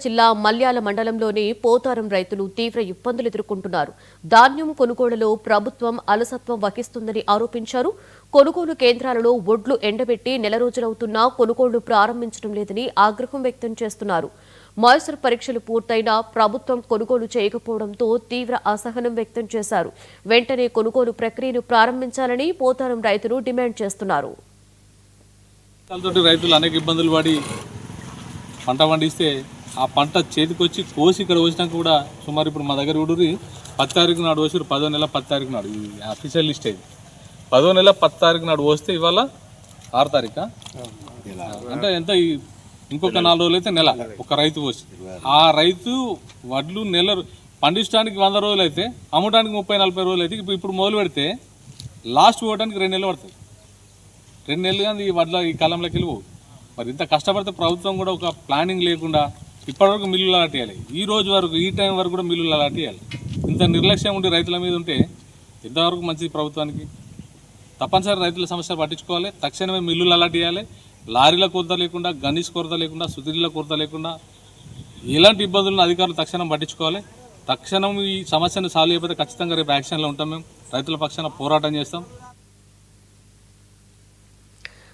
జిల్లా మల్యాల మండలంలోని పోతారం రైతులు తీవ్ర ఇబ్బందులు ఎదుర్కొంటున్నారు. ధాన్యం కొనుగోలులో ప్రభుత్వం అలసత్వం వహిస్తుందని ఆరోపించారు. కొనుగోలు కేంద్రాలలో ఒడ్లు ఎండబెట్టి నెల రోజులవుతున్నా కొనుగోళ్లు ప్రారంభించడం లేదని ఆగ్రహం వ్యక్తం చేస్తున్నారు. మాయిశ్చర్ పరీక్షలు పూర్తయినా ప్రభుత్వం కొనుగోలు చేయకపోవడంతో తీవ్ర అసహనం వ్యక్తం చేశారు. వెంటనే కొనుగోలు ప్రక్రియను ప్రారంభించాలని పోతారం రైతులు డిమాండ్ చేస్తున్నారు. రైతులు అనేక ఇబ్బందులు పడి పంట పండిస్తే ఆ పంట చేతికొచ్చి కోసి ఇక్కడ వచ్చినాక కూడా సుమారు ఇప్పుడు మా దగ్గర ఊరి 10 తారీఖు నాడు వచ్చారు. 10వ నెల 10 తారీఖు నాడు ఈ అఫీషియల్ లిస్ట్ అయింది. 10వ నెల 10 తారీఖు నాడు వస్తే ఇవాళ 6 తారీఖా అంటే ఎంత ఇంకొక 4 రోజులు అయితే నెల ఒక రైతు వచ్చి ఆ రైతు వడ్లు నెల పండించడానికి 100 రోజులు అయితే అమ్మడానికి 30-40 రోజులు అయితే ఇప్పుడు మొదలు పెడితే లాస్ట్ పోవడానికి 2 నెలలు పడుతుంది. 2 నెలలు కానీ ఈ వడ్ల ఈ కాలంలోకి వెళ్ళిపోవు. మరి ఇంత కష్టపడితే ప్రభుత్వం కూడా ఒక ప్లానింగ్ లేకుండా ఇప్పటివరకు మిల్లులు అలాటేయాలి. ఈ రోజు వరకు ఈ టైం వరకు కూడా మిల్లులు అలాటేయాలి. ఇంత నిర్లక్ష్యం ఉండి రైతుల మీద ఉంటే ఎంతవరకు మంచిది ప్రభుత్వానికి? తప్పనిసరి రైతుల సమస్యలు పట్టించుకోవాలి. తక్షణమే మిల్లులు అలాటేయాలి. లారీల కొరత లేకుండా, గణేష్ కొరత లేకుండా, సుధీర్ల కొరత లేకుండా ఎలాంటి ఇబ్బందులను అధికారులు తక్షణం పట్టించుకోవాలి. తక్షణం ఈ సమస్యను సాల్వ్ అయిపోతే ఖచ్చితంగా రేపు యాక్షన్లో ఉంటాం. మేము రైతుల పక్షాన పోరాటం చేస్తాం.